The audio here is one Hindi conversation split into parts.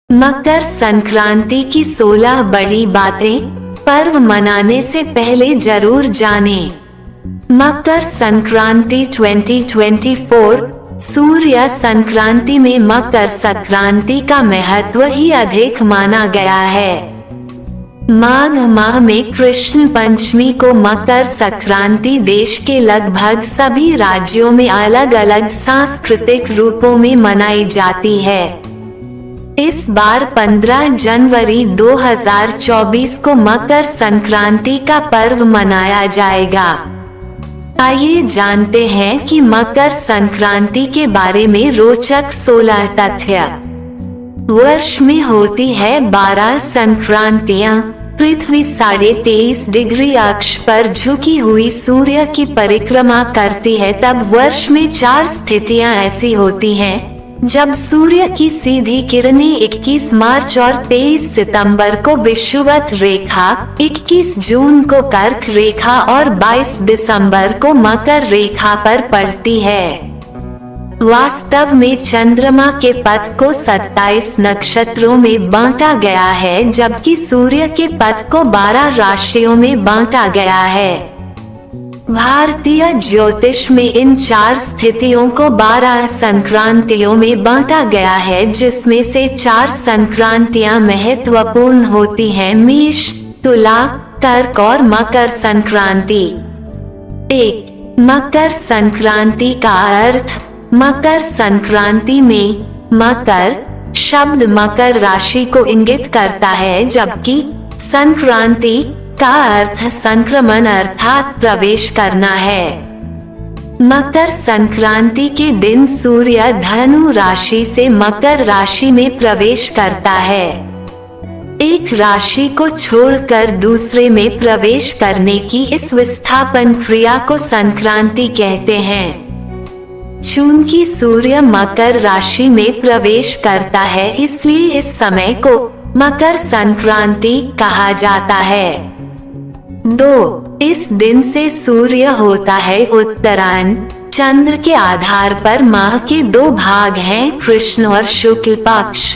मकर संक्रांति की 16 बड़ी बातें पर्व मनाने से पहले जरूर जानें। मकर संक्रांति 2024 सूर्य संक्रांति में मकर संक्रांति का महत्व ही अधिक माना गया है। माघ माह में कृष्ण पंचमी को मकर संक्रांति देश के लगभग सभी राज्यों में अलग अलग सांस्कृतिक रूपों में मनाई जाती है। इस बार 15 जनवरी 2024 को मकर संक्रांति का पर्व मनाया जाएगा। आइए जानते हैं कि मकर संक्रांति के बारे में रोचक 16 तथ्य। वर्ष में होती है 12 संक्रांतियां। पृथ्वी 23.5 डिग्री अक्ष पर झुकी हुई सूर्य की परिक्रमा करती है, तब वर्ष में 4 स्थितियां ऐसी होती हैं जब सूर्य की सीधी किरणें 21 मार्च और 23 सितंबर को विषुवत रेखा, 21 जून को कर्क रेखा और 22 दिसंबर को मकर रेखा पर पड़ती है। वास्तव में चंद्रमा के पथ को 27 नक्षत्रों में बांटा गया है, जबकि सूर्य के पथ को 12 राशियों में बांटा गया है। भारतीय ज्योतिष में इन 4 स्थितियों को 12 संक्रांतियों में बांटा गया है, जिसमें से 4 संक्रांतियां महत्वपूर्ण होती हैं: मेष, तुला, कर्क और मकर संक्रांति। 1. मकर संक्रांति का अर्थ। मकर संक्रांति में मकर शब्द मकर राशि को इंगित करता है, जबकि संक्रांति का अर्थ संक्रमण अर्थात प्रवेश करना है। मकर संक्रांति के दिन सूर्य धनु राशि से मकर राशि में प्रवेश करता है। एक राशि को छोड़कर दूसरे में प्रवेश करने की इस विस्थापन क्रिया को संक्रांति कहते हैं। चूंकि सूर्य मकर राशि में प्रवेश करता है, इसलिए इस समय को मकर संक्रांति कहा जाता है। 2. इस दिन से सूर्य होता है उत्तरायण। चंद्र के आधार पर माह के 2 भाग हैं, कृष्ण और शुक्ल पक्ष।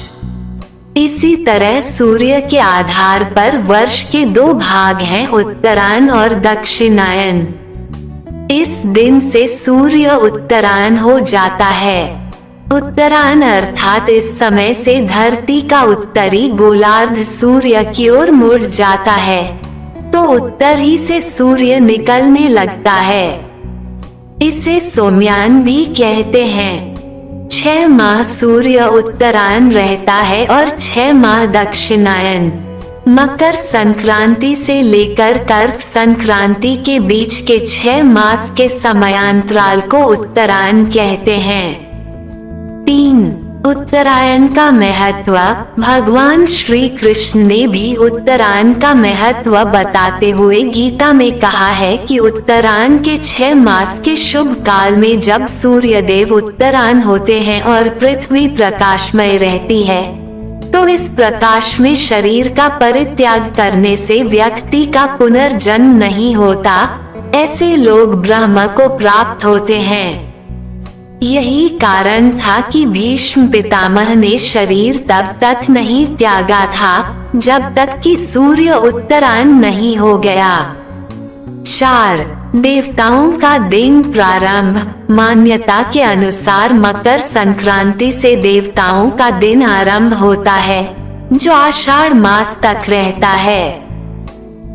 इसी तरह सूर्य के आधार पर वर्ष के 2 भाग हैं, उत्तरायण और दक्षिणायन। इस दिन से सूर्य उत्तरायण हो जाता है। उत्तरायण अर्थात इस समय से धरती का उत्तरी गोलार्ध सूर्य की ओर मुड़ जाता है, तो उत्तर ही से सूर्य निकलने लगता है। इसे सोमयान भी कहते हैं। 6 माह सूर्य उत्तरायण रहता है और 6 माह दक्षिणायन। मकर संक्रांति से लेकर कर्क संक्रांति के बीच के 6 मास के समयांतराल को उत्तरायण कहते हैं। 3. उत्तरायण का महत्व। भगवान श्री कृष्ण ने भी उत्तरायण का महत्व बताते हुए गीता में कहा है कि उत्तरायण के 6 मास के शुभ काल में जब सूर्य देव उत्तरायण होते हैं और पृथ्वी प्रकाशमय रहती है, तो इस प्रकाश में शरीर का परित्याग करने से व्यक्ति का पुनर्जन्म नहीं होता। ऐसे लोग ब्रह्म को प्राप्त होते हैं। यही कारण था कि भीष्म पितामह ने शरीर तब तक नहीं त्यागा था जब तक कि सूर्य उत्तरायण नहीं हो गया। 4. देवताओं का दिन प्रारंभ। मान्यता के अनुसार मकर संक्रांति से देवताओं का दिन आरंभ होता है, जो आषाढ़ मास तक रहता है।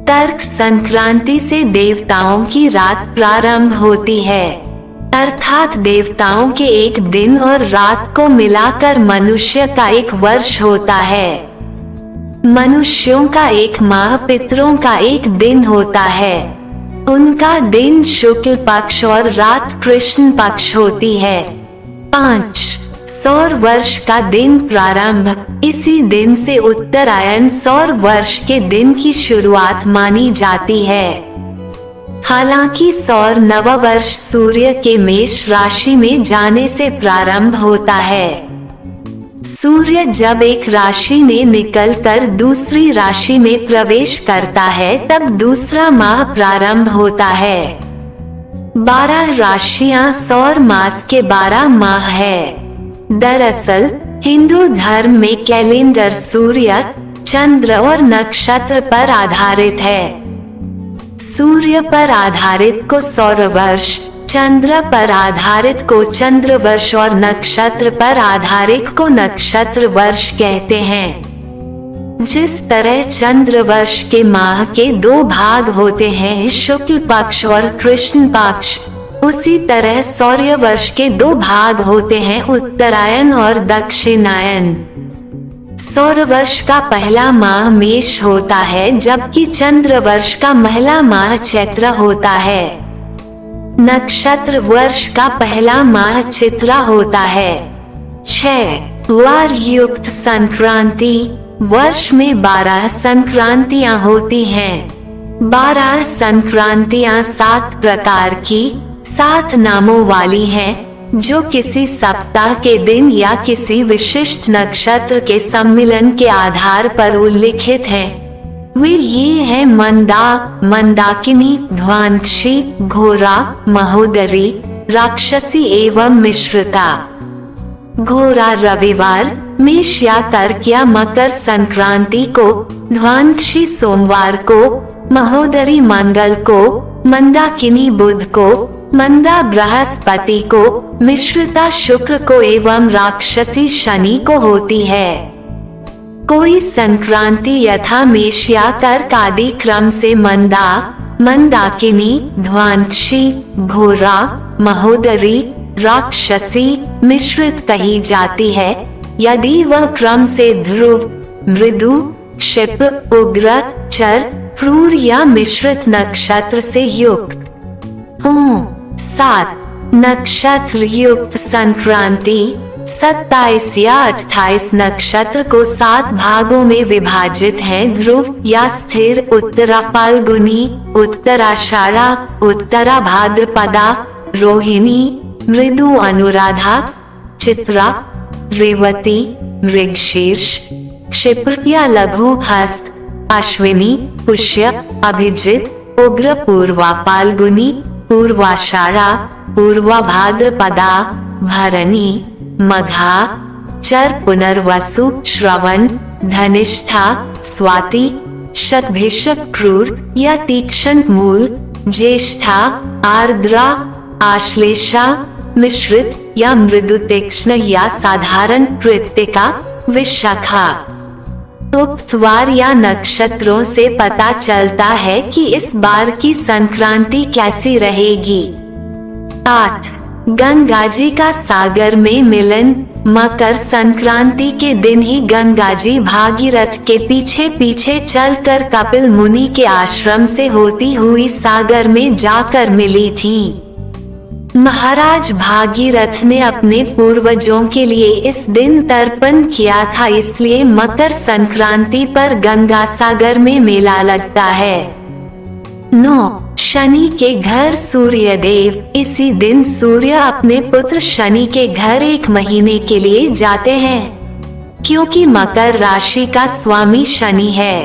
कर्क संक्रांति से देवताओं की रात प्रारंभ होती है, अर्थात देवताओं के एक दिन और रात को मिलाकर मनुष्य का एक वर्ष होता है। मनुष्यों का एक माह, पितरों का एक दिन होता है। उनका दिन शुक्ल पक्ष और रात कृष्ण पक्ष होती है। 5. सौर वर्ष का दिन प्रारंभ। इसी दिन से उत्तरायण सौर वर्ष के दिन की शुरुआत मानी जाती है। हालांकि सौर नववर्ष सूर्य के मेष राशि में जाने से प्रारंभ होता है। सूर्य जब एक राशि में निकलकर दूसरी राशि में प्रवेश करता है, तब दूसरा माह प्रारंभ होता है। 12 राशियां सौर मास के 12 माह है। दरअसल हिंदू धर्म में कैलेंडर सूर्य, चंद्र और नक्षत्र पर आधारित है। सूर्य पर आधारित को सौर वर्ष, चंद्र पर आधारित को चंद्र वर्ष और नक्षत्र पर आधारित को नक्षत्र वर्ष कहते हैं। जिस तरह चंद्र वर्ष के माह के 2 भाग होते हैं, शुक्ल पक्ष और कृष्ण पक्ष, उसी तरह सौर्य वर्ष के 2 भाग होते हैं, उत्तरायण और दक्षिणायन। सौर वर्ष का पहला माह मेष होता है, जबकि चंद्र वर्ष का पहला माह चैत्र होता है। नक्षत्र वर्ष का पहला माह चित्रा होता है। 6 वार युक्त संक्रांति। वर्ष में 12 संक्रांतियां होती हैं। 12 संक्रांतियां 7 प्रकार की 7 नामों वाली हैं, जो किसी सप्ताह के दिन या किसी विशिष्ट नक्षत्र के सम्मिलन के आधार पर उल्लिखित हैं। वे ये हैं मंदा, मंदाकिनी, ध्वांक्षी, घोरा, महोदरी, राक्षसी एवं मिश्रिता। घोरा रविवार, मेष या कर्क या मकर संक्रांति को, ध्वांक्षी सोमवार को, महोदरी मंगल को, मंदाकिनी बुध को, मंदा बृहस्पति को, मिश्रिता शुक्र को एवं राक्षसी शनि को होती है। कोई संक्रांति यथा मेष या कर्क आदि क्रम से मंदा, मंदाकिनी, ध्वांक्षी, घोरा, महोदरी, राक्षसी, मिश्रित कही जाती है, यदि वह क्रम से ध्रुव, मृदु, क्षिप्र, उग्र, चर, क्रूर या मिश्रित नक्षत्र से युक्त हो। 7 नक्षत्र युक्त संक्रांति। 27 या 28 नक्षत्र को 7 भागों में विभाजित है। ध्रुव या स्थिर, उत्तरा फाल्गुनी, उत्तराषाढ़ा, उत्तरा भाद्रपदा, रोहिणी, मृदु अनुराधा, चित्रा, रेवती, मृगशीर्ष, क्षिप्र या लघु हस्त, अश्विनी, पुष्य, अभिजित, उग्र पूर्वा फाल्गुनी, पूर्वाषाढ़ा, पूर्वा भाद्रपदा, भरणी, मघा, चर पुनर्वसु, श्रवण, धनिष्ठा, स्वाति, शतभिषक, क्रूर या तीक्ष्ण मूल, ज्येष्ठा, आर्द्रा, आश्लेषा, मिश्रित या मृदु तीक्ष्ण या साधारण, कृत्तिका, विशाखा। उक्त वार या नक्षत्रों से पता चलता है कि इस बार की संक्रांति कैसी रहेगी। 8 गंगा जी का सागर में मिलन। मकर संक्रांति के दिन ही गंगा जी भागीरथ के पीछे पीछे चलकर कपिल मुनि के आश्रम से होती हुई सागर में जाकर मिली थीं। महाराज भागीरथ ने अपने पूर्वजों के लिए इस दिन तर्पण किया था, इसलिए मकर संक्रांति पर गंगा सागर में मेला लगता है। 9 शनि के घर सूर्य देव। इसी दिन सूर्य अपने पुत्र शनि के घर 1 महीने के लिए जाते हैं, क्योंकि मकर राशि का स्वामी शनि है।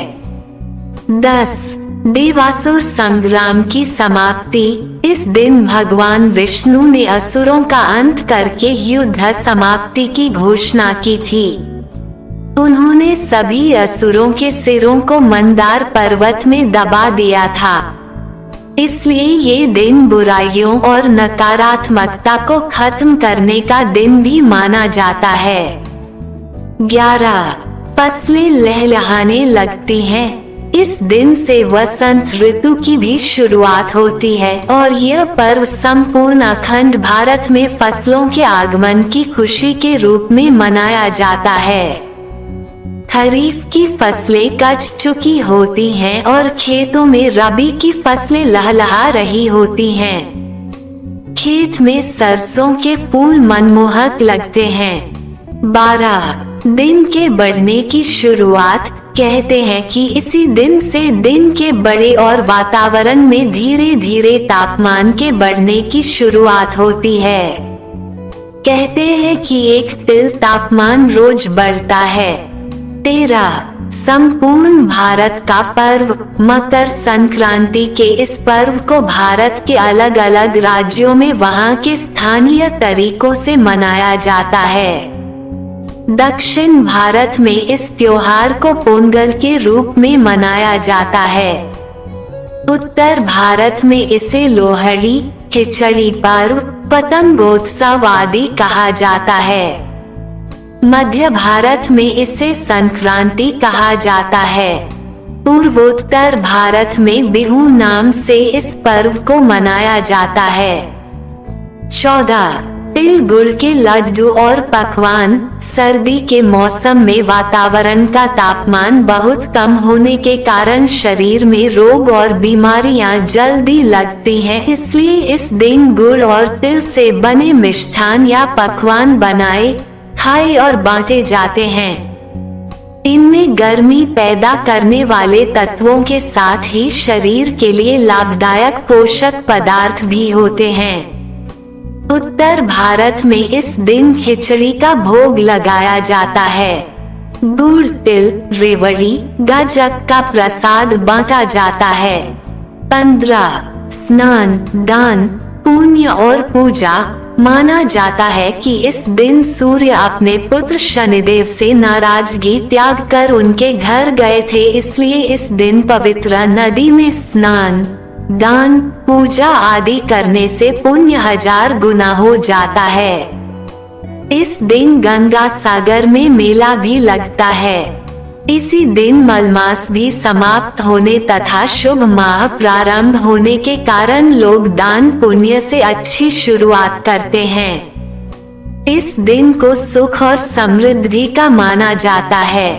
10 देवासुर संग्राम की समाप्ति। इस दिन भगवान विष्णु ने असुरों का अंत करके युद्ध समाप्ति की घोषणा की थी। उन्होंने सभी असुरों के सिरों को मंदार पर्वत में दबा दिया था। इसलिए ये दिन बुराइयों और नकारात्मकता को खत्म करने का दिन भी माना जाता है। 11 फसलें लहलहाने लगती हैं। इस दिन से वसंत ऋतु की भी शुरुआत होती है और यह पर्व संपूर्ण अखंड भारत में फसलों के आगमन की खुशी के रूप में मनाया जाता है। खरीफ की फसलें कट चुकी होती हैं और खेतों में रबी की फसलें लहलहा रही होती हैं। खेत में सरसों के फूल मनमोहक लगते हैं। 12 दिन के बढ़ने की शुरुआत। कहते हैं कि इसी दिन से दिन के बड़े और वातावरण में धीरे धीरे तापमान के बढ़ने की शुरुआत होती है। कहते हैं कि 1 तिल तापमान रोज बढ़ता है। 13 संपूर्ण भारत का पर्व। मकर संक्रांति के इस पर्व को भारत के अलग अलग राज्यों में वहां के स्थानीय तरीकों से मनाया जाता है। दक्षिण भारत में इस त्योहार को पोंगल के रूप में मनाया जाता है। उत्तर भारत में इसे लोहड़ी, खिचड़ी पर्व, पतंगोत्सव आदि कहा जाता है। मध्य भारत में इसे संक्रांति कहा जाता है। पूर्वोत्तर भारत में बिहू नाम से इस पर्व को मनाया जाता है। 14. तिल गुड़ के लड्डू और पकवान। सर्दी के मौसम में वातावरण का तापमान बहुत कम होने के कारण शरीर में रोग और बीमारियां जल्दी लगती हैं, इसलिए इस दिन गुड़ और तिल से बने मिष्ठान या पकवान बनाए, खाए और बांटे जाते हैं। इनमें गर्मी पैदा करने वाले तत्वों के साथ ही शरीर के लिए लाभदायक पोषक पदार्थ भी होते हैं। उत्तर भारत में इस दिन खिचड़ी का भोग लगाया जाता है। गुड़, तिल, रेवड़ी, गज्जक का प्रसाद बांटा जाता है। 15. स्नान, दान, पुण्य और पूजा। माना जाता है कि इस दिन सूर्य अपने पुत्र शनिदेव से नाराजगी त्याग कर उनके घर गए थे, इसलिए इस दिन पवित्र नदी में स्नान, दान, पूजा आदि करने से पुण्य 1000 गुना हो जाता है। इस दिन गंगा सागर में मेला भी लगता है। इसी दिन मलमास भी समाप्त होने तथा शुभ माह प्रारंभ होने के कारण लोग दान पुण्य से अच्छी शुरुआत करते हैं। इस दिन को सुख और समृद्धि का माना जाता है।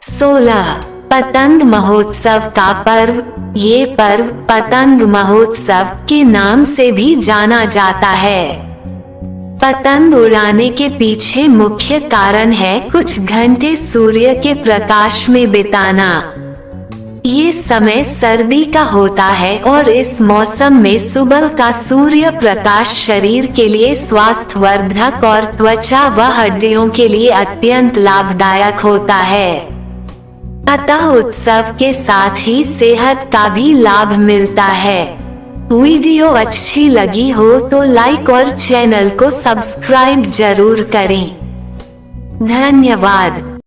16. पतंग महोत्सव का पर्व। ये पर्व पतंग महोत्सव के नाम से भी जाना जाता है। पतंग उड़ाने के पीछे मुख्य कारण है कुछ घंटे सूर्य के प्रकाश में बिताना। ये समय सर्दी का होता है और इस मौसम में सुबह का सूर्य प्रकाश शरीर के लिए स्वास्थ्यवर्धक और त्वचा व हड्डियों के लिए अत्यंत लाभदायक होता है। अतः उत्सव के साथ ही सेहत का भी लाभ मिलता है। वीडियो अच्छी लगी हो तो लाइक और चैनल को सब्सक्राइब जरूर करें। धन्यवाद।